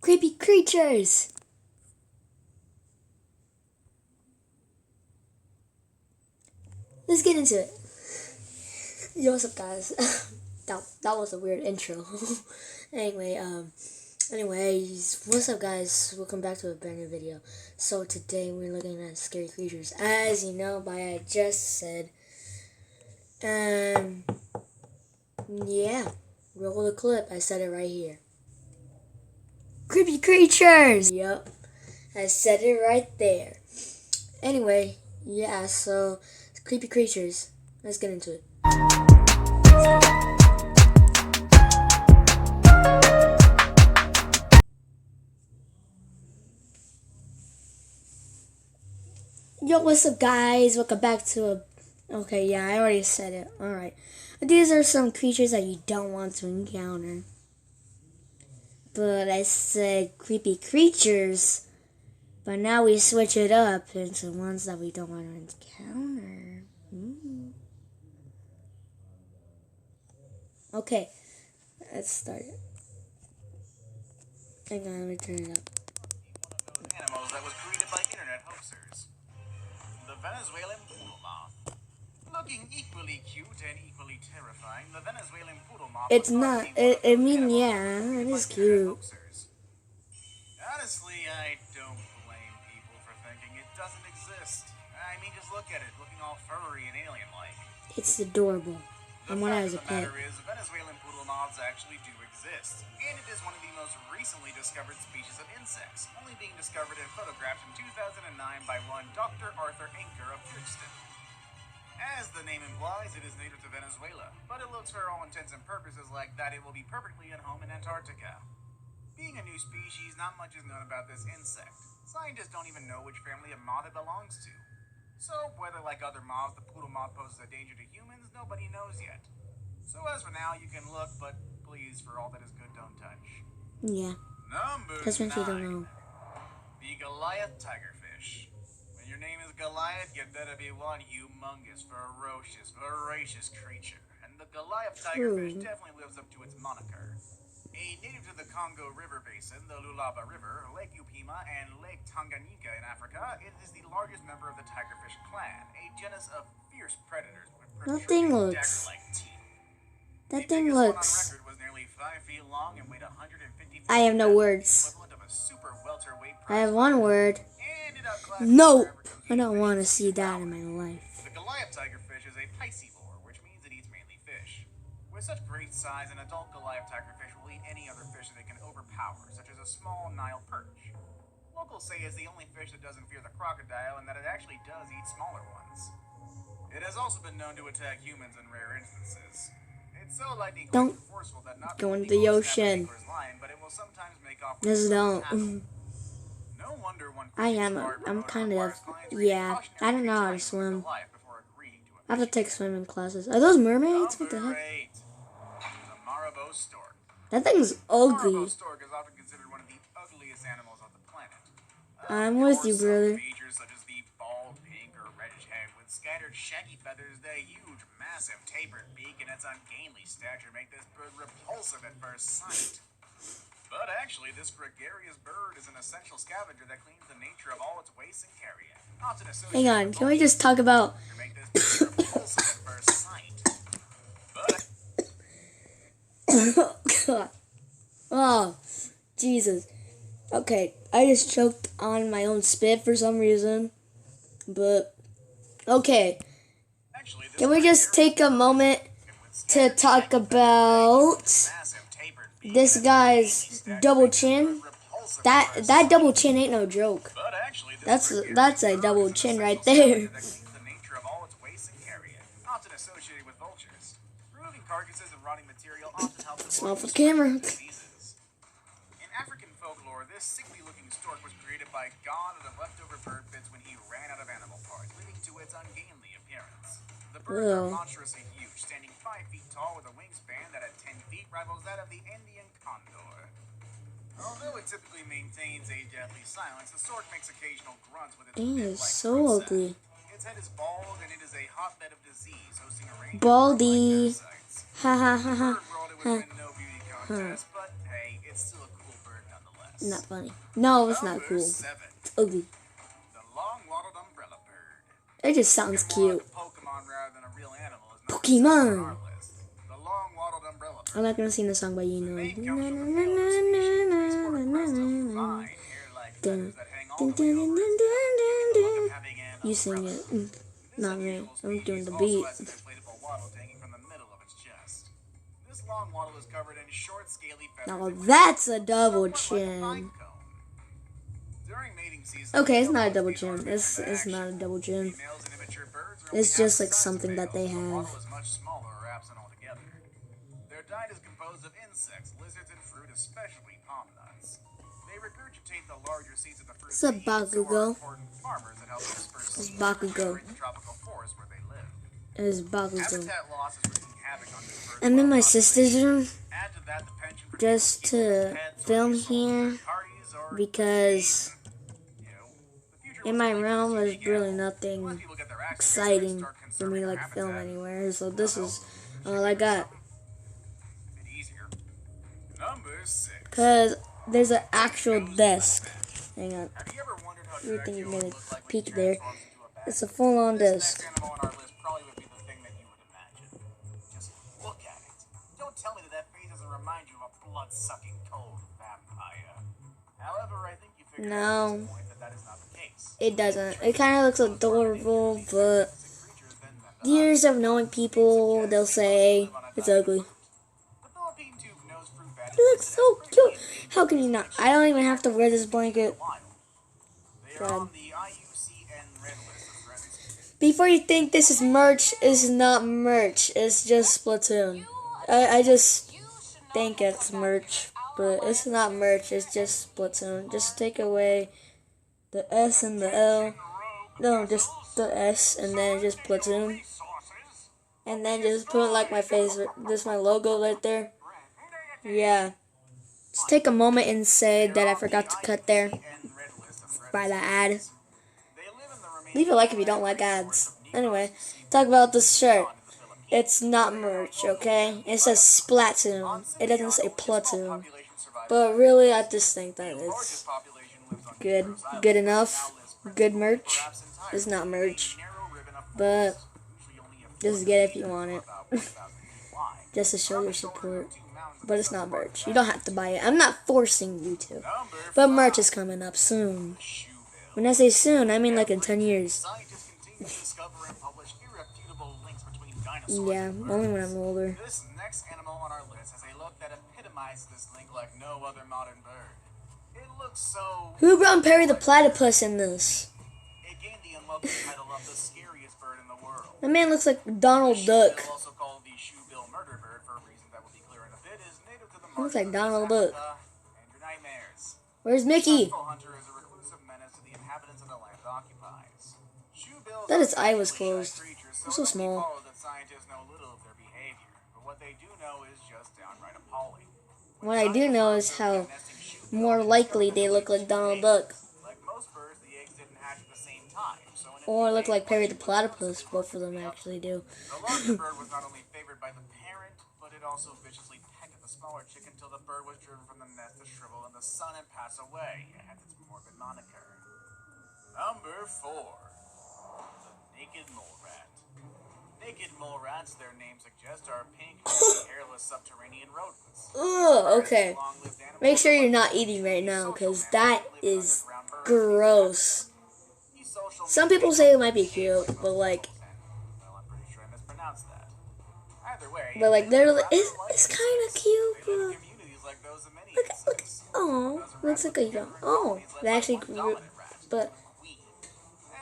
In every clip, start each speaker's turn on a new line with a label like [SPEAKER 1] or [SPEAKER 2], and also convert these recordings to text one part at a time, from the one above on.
[SPEAKER 1] creepy creatures. Let's get into it. Yo, what's up, guys? that was a weird intro. Anyways, what's up, guys? Welcome back to a brand new video. So today we're looking at scary creatures, as you know by I just said. Yeah, roll the clip. I said it right here. Creepy creatures. Yup, I said it right there. Anyway, yeah. So creepy creatures. Let's get into it. Yo, what's up, guys? Welcome back to a... Okay, yeah, I already said it. Alright. These are some creatures that you don't want to encounter. But I said creepy creatures. But now we switch it up into ones that we don't want to encounter. Okay, let's start it. Hang on, let me turn it up.
[SPEAKER 2] Animals that was created by internet hoaxers. The Venezuelan poodle moth. Looking equally cute and equally terrifying, the Venezuelan poodle moth.
[SPEAKER 1] It's not. It is cute.
[SPEAKER 2] Hoaxers. Honestly, I don't blame people for thinking it doesn't exist. I mean, just look at it, looking all furry and alien-like.
[SPEAKER 1] It's adorable. And when I was a pet.
[SPEAKER 2] The fact of the matter is, Venezuelan poodle moths actually do exist, and it is one of the most recently discovered species of insects, only being discovered and photographed in 2009 by one Dr. Arthur Anker of Brixton. As the name implies, it is native to Venezuela, but it looks for all intents and purposes like that it will be perfectly at home in Antarctica. Being a new species, not much is known about this insect. Scientists don't even know which family of moth it belongs to. So, whether like other moths, the poodle moth poses a danger to humans, nobody knows yet. So as for now, you can look, but please, for all that is good, don't touch.
[SPEAKER 1] Yeah.
[SPEAKER 2] Number 9.
[SPEAKER 1] Don't know.
[SPEAKER 2] The Goliath tigerfish. When your name is Goliath, you better be one humongous, ferocious, voracious creature. And the Goliath tigerfish definitely lives up to its moniker. A native to the Congo River Basin, the Lualaba River, Lake Upima, and Lake Tanganyika in Africa, it is the largest member of the tigerfish clan, a genus of fierce predators with protruding dagger-like teeth.
[SPEAKER 1] That thing looks...
[SPEAKER 2] The record was nearly 5 feet long and weighed 150
[SPEAKER 1] I have no words.
[SPEAKER 2] equivalent of a super welterweight
[SPEAKER 1] I have one word.
[SPEAKER 2] and it outclassed
[SPEAKER 1] Nope.
[SPEAKER 2] the
[SPEAKER 1] I don't want to see that in my life.
[SPEAKER 2] The Goliath tigerfish is a piscivore, which means it eats mainly fish. With such great size, an adult Goliath tigerfish will eat any other fish that it can overpower, such as a small Nile perch. Locals say it's the only fish that doesn't fear the crocodile and that it actually does eat smaller ones. It has also been known to attack humans in rare instances. It's so lightning quick and forceful that not
[SPEAKER 1] go
[SPEAKER 2] many
[SPEAKER 1] into the
[SPEAKER 2] people snap
[SPEAKER 1] ocean.
[SPEAKER 2] a fingers line, but it will sometimes make off with
[SPEAKER 1] Just
[SPEAKER 2] its
[SPEAKER 1] don't.
[SPEAKER 2] No wonder one
[SPEAKER 1] I'm kind of... Yeah, I don't know how to swim. I have to take swimming classes. Are those mermaids? What the heck?
[SPEAKER 2] Marabou stork.
[SPEAKER 1] That thing's ugly.
[SPEAKER 2] Marabou stork is often considered one of the ugliest animals on the planet.
[SPEAKER 1] I'm with you, brother.
[SPEAKER 2] Features such as the bald pink or reddish head with scattered shaggy feathers, the huge, massive, tapered beak, and its ungainly stature make this bird repulsive at first sight. But actually, this gregarious bird is an essential scavenger that cleans the nature of all its waste and carrion. Often associated
[SPEAKER 1] Hang on,
[SPEAKER 2] with
[SPEAKER 1] can we just talk about...
[SPEAKER 2] to make this bird repulsive at first sight. But
[SPEAKER 1] God. Oh, Jesus. Okay, I just choked on my own spit for some reason. But, okay.
[SPEAKER 2] actually, this
[SPEAKER 1] Can we just take a moment to talk about this guy's double chin? That double chin ain't no joke.
[SPEAKER 2] But actually, this
[SPEAKER 1] That's a double chin right there.
[SPEAKER 2] that cleans the nature of all its waste and carrion, often associated with vultures. Removing carcasses and rotting material often helps
[SPEAKER 1] Small
[SPEAKER 2] avoid
[SPEAKER 1] for camera.
[SPEAKER 2] diseases. In African folklore, this sickly-looking stork was created by God out of leftover bird bits when he ran out of animal parts, leading to its ungainly appearance. The birds are monstrously huge, standing 5 feet tall with a wingspan that at 10 feet rivals that of the Indian condor. Although it typically maintains a deathly silence, the stork makes occasional grunts with its
[SPEAKER 1] Dang, it's
[SPEAKER 2] bit-like
[SPEAKER 1] so
[SPEAKER 2] throat
[SPEAKER 1] ugly.
[SPEAKER 2] sound. Its head is bald and it is a hotbed of disease, hosting a range
[SPEAKER 1] Baldy.
[SPEAKER 2] of parasites.
[SPEAKER 1] Ha ha ha
[SPEAKER 2] The
[SPEAKER 1] ha.
[SPEAKER 2] bird world, it would win no beauty contest, but hey, it's still a cool bird nonetheless.
[SPEAKER 1] Not funny. No, it's not
[SPEAKER 2] Number
[SPEAKER 1] cool.
[SPEAKER 2] 7.
[SPEAKER 1] It's ugly.
[SPEAKER 2] The long-wattled umbrella bird.
[SPEAKER 1] It just sounds cute.
[SPEAKER 2] Pokemon rather than a real animal is number
[SPEAKER 1] Pokemon.
[SPEAKER 2] 6 on our list. The long-wattled umbrella bird.
[SPEAKER 1] I'm not gonna sing the song, but you know.
[SPEAKER 2] The name comes from the male of the species, who sport a crest of fine, hair-like feathers that hang all the way over its tail, giving the look of having an
[SPEAKER 1] You sing
[SPEAKER 2] umbrella.
[SPEAKER 1] it.
[SPEAKER 2] This
[SPEAKER 1] Not me.
[SPEAKER 2] unusual
[SPEAKER 1] I'm doing
[SPEAKER 2] species
[SPEAKER 1] the
[SPEAKER 2] also
[SPEAKER 1] beat.
[SPEAKER 2] has an inflatable wattle hanging from the middle of its chest. This long wattle is covered in short, scaly feathers.
[SPEAKER 1] Now
[SPEAKER 2] that
[SPEAKER 1] that's a double
[SPEAKER 2] somewhat like a
[SPEAKER 1] chin.
[SPEAKER 2] pine cone. During mating season,
[SPEAKER 1] Okay, it's
[SPEAKER 2] male
[SPEAKER 1] not a double
[SPEAKER 2] bugs
[SPEAKER 1] chin.
[SPEAKER 2] are
[SPEAKER 1] It's
[SPEAKER 2] action.
[SPEAKER 1] not a double chin.
[SPEAKER 2] Females and immature birds are
[SPEAKER 1] It's
[SPEAKER 2] only
[SPEAKER 1] just
[SPEAKER 2] half
[SPEAKER 1] like
[SPEAKER 2] the size of
[SPEAKER 1] something that they
[SPEAKER 2] males. The
[SPEAKER 1] have.
[SPEAKER 2] wattle is much smaller or absent altogether. Their diet is composed of insects, lizards, and fruit, especially palm nuts. They regurgitate the larger seeds of the fruit.
[SPEAKER 1] It's a
[SPEAKER 2] they eat, so are
[SPEAKER 1] Bakugo.
[SPEAKER 2] important farmers that help disperse
[SPEAKER 1] It's
[SPEAKER 2] seeds
[SPEAKER 1] Bakugo.
[SPEAKER 2] in the tropical forest where they live.
[SPEAKER 1] It's Bakugo.
[SPEAKER 2] Habitat loss is wreaking havoc on this bird
[SPEAKER 1] I'm in my
[SPEAKER 2] population.
[SPEAKER 1] sister's room
[SPEAKER 2] Add to that the penchant for
[SPEAKER 1] just
[SPEAKER 2] taking
[SPEAKER 1] to
[SPEAKER 2] pets or
[SPEAKER 1] film
[SPEAKER 2] use
[SPEAKER 1] here
[SPEAKER 2] parties or
[SPEAKER 1] because
[SPEAKER 2] you know, the future
[SPEAKER 1] in
[SPEAKER 2] was
[SPEAKER 1] my
[SPEAKER 2] bleak for
[SPEAKER 1] room
[SPEAKER 2] this
[SPEAKER 1] there's
[SPEAKER 2] unique
[SPEAKER 1] really
[SPEAKER 2] animal.
[SPEAKER 1] nothing
[SPEAKER 2] Once people get their act together and
[SPEAKER 1] exciting
[SPEAKER 2] start
[SPEAKER 1] for me
[SPEAKER 2] conserving
[SPEAKER 1] to
[SPEAKER 2] their
[SPEAKER 1] like film
[SPEAKER 2] habitat,
[SPEAKER 1] anywhere. So this is all I got.
[SPEAKER 2] a bit easier. Number 6.
[SPEAKER 1] Cause there's an actual desk. Hang on.
[SPEAKER 2] Have you ever wondered how
[SPEAKER 1] You think you're
[SPEAKER 2] Dracula
[SPEAKER 1] gonna
[SPEAKER 2] would look like when
[SPEAKER 1] peek
[SPEAKER 2] he
[SPEAKER 1] there?
[SPEAKER 2] transforms into a bat?
[SPEAKER 1] It's a full-on
[SPEAKER 2] This
[SPEAKER 1] desk.
[SPEAKER 2] next animal on our list probably would be the thing that you would imagine. Just look at it. Don't tell me that face doesn't remind you of a blood-sucking cold vampire. However, I think you figured out at
[SPEAKER 1] No,
[SPEAKER 2] this point that is not the case.
[SPEAKER 1] it doesn't. It kind of looks adorable, but
[SPEAKER 2] Creatures then that
[SPEAKER 1] years of knowing people, they'll say it's ugly.
[SPEAKER 2] the Philippine tube-nosed fruit bat
[SPEAKER 1] It looks so cute. How can you not? I don't even have to wear this blanket.
[SPEAKER 2] wild. They are
[SPEAKER 1] God.
[SPEAKER 2] on the IUCN Red List of threats.
[SPEAKER 1] Before you think this is merch, it's not merch. It's just Splatoon. I just think it's merch, but it's not merch. It's just Splatoon. Just take away the S and the L. No, just the S and then just Splatoon. And then just put like my face. This my logo right there. Yeah. Just take a moment and say that I forgot to cut there by the ad.
[SPEAKER 2] They live in the remaining
[SPEAKER 1] Leave a like if you don't like ads. Anyway, talk about this shirt. It's not merch, okay? It says Splatoon. It doesn't say Platoon. But really, I just think that it's good. Good enough. Good merch. It's not merch. But just get it if you want it. Just to show your support. But it's not merch. You don't have to buy it. I'm not forcing you to. But merch is coming up soon. When I say soon, I mean like in 10 years.
[SPEAKER 2] Scientists continue to discover and publish irrefutable links between dinosaurs.
[SPEAKER 1] Yeah, only when I'm older.
[SPEAKER 2] This next animal on our list has a look that epitomizes this link like no other modern bird. It looks so...
[SPEAKER 1] Who brought Perry the Platypus in this?
[SPEAKER 2] It gained the unlovely title of the scariest bird in the world.
[SPEAKER 1] That man looks like Donald Duck.
[SPEAKER 2] Shoebill, also called the shoebill murder bird for a reason that will be clear in a bit, is native to the
[SPEAKER 1] Looks like
[SPEAKER 2] marshes of
[SPEAKER 1] Donald
[SPEAKER 2] Africa
[SPEAKER 1] Duck.
[SPEAKER 2] and your nightmares.
[SPEAKER 1] Where's Mickey?
[SPEAKER 2] Successful hunter is a reclusive menace to the inhabitants of the land it occupies. Shoebills
[SPEAKER 1] That its
[SPEAKER 2] are
[SPEAKER 1] eye was
[SPEAKER 2] usually
[SPEAKER 1] closed.
[SPEAKER 2] shy creatures,
[SPEAKER 1] They're so
[SPEAKER 2] it only
[SPEAKER 1] small.
[SPEAKER 2] follows that scientists know little of their behavior, but what they do know is just downright appalling.
[SPEAKER 1] What I do know is how more likely they look like Donald Duck.
[SPEAKER 2] Like most birds, the eggs didn't hatch at the same time, so in a
[SPEAKER 1] Or
[SPEAKER 2] few
[SPEAKER 1] look
[SPEAKER 2] days,
[SPEAKER 1] like Perry the
[SPEAKER 2] one
[SPEAKER 1] Platypus.
[SPEAKER 2] should
[SPEAKER 1] Both of them actually do.
[SPEAKER 2] The larger bird was not only favored by the parent, but it also viciously pecked at the smaller chick until the bird was driven from the nest to shrivel in the sun and pass away, hence its morbid moniker. Number 4. The naked mole rat. Naked mole rats, their name suggests, are pink, hairless subterranean rodents.
[SPEAKER 1] Ugh, okay. Make sure you're not eating right now, because that is gross. Some people say it might be cute, but like,
[SPEAKER 2] Well, I'm pretty sure I mispronounced that. Either way,
[SPEAKER 1] but like, it's kind of cute, but
[SPEAKER 2] communities like those of many
[SPEAKER 1] look,
[SPEAKER 2] insects.
[SPEAKER 1] oh, looks like a young, oh, they actually grew, but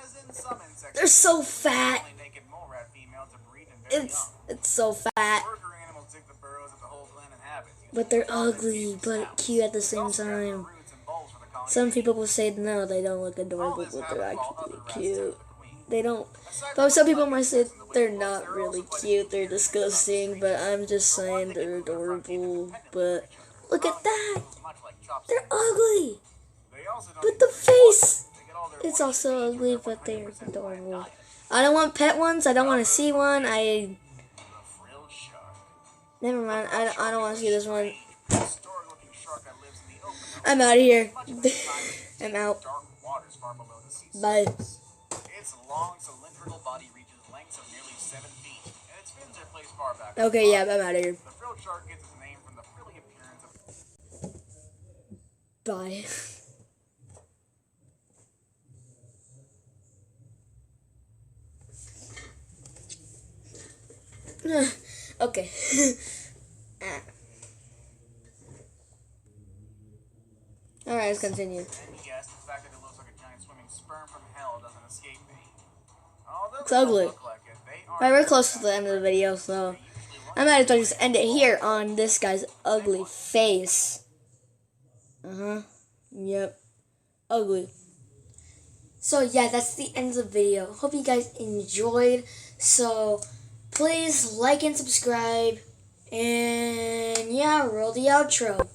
[SPEAKER 2] As in some insects,
[SPEAKER 1] they're so fat.
[SPEAKER 2] only naked mole rat female to breed and very
[SPEAKER 1] It's so fat,
[SPEAKER 2] young. Worker animals dig the burrows that the whole clan inhabits.
[SPEAKER 1] but they're ugly, but cute at the same time. Some people will say no, they don't look adorable, but they're actually cute. They don't. But some people might say they're not really cute, they're disgusting, but I'm just saying they're adorable. But look at that! They're ugly! But the face! It's also ugly, but they're adorable. I don't want pet ones, I don't want to see one, Never mind, I don't want to see this one. I'm out of here.
[SPEAKER 2] Much of the time, it's
[SPEAKER 1] I'm out.
[SPEAKER 2] dark waters far below the sea
[SPEAKER 1] Bye.
[SPEAKER 2] surface. Its long cylindrical body reaches lengths of nearly 7 feet, and its fins are placed far back.
[SPEAKER 1] Okay, yeah, I'm out of here.
[SPEAKER 2] The frilled shark gets its name from the frilly appearance of.
[SPEAKER 1] Bye. Okay. Alright, let's continue.
[SPEAKER 2] And yes, the fact that it looks like a giant swimming sperm from hell doesn't escape me. Although
[SPEAKER 1] It's
[SPEAKER 2] they don't
[SPEAKER 1] ugly.
[SPEAKER 2] look like it, they are.
[SPEAKER 1] Alright, we're close to the end of the video, so I might as well just end it here on this guy's ugly face. Yep. Ugly. So yeah, that's the end of the video. Hope you guys enjoyed. So please like and subscribe. And yeah, roll the outro.